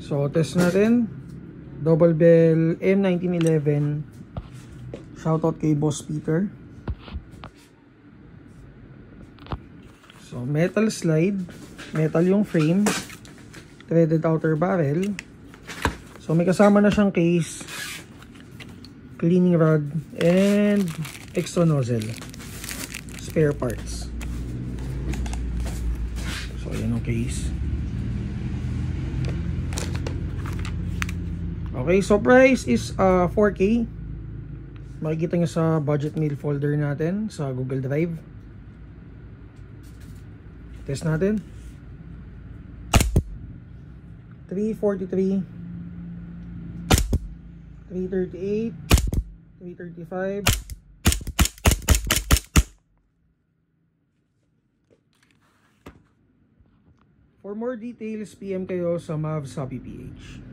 So test natin. Double bell M1911. Shoutout kay Boss Peter. So metal slide, metal yung frame, threaded outer barrel. So may kasama na siyang case, cleaning rod, and extra nozzle, spare parts. So yan ang case. Okay, so price is 4K. Makikita nyo sa budget meal folder natin sa Google Drive. Test natin. 343, 338, 335. For more details, PM kayo sa Mavs Happy PH.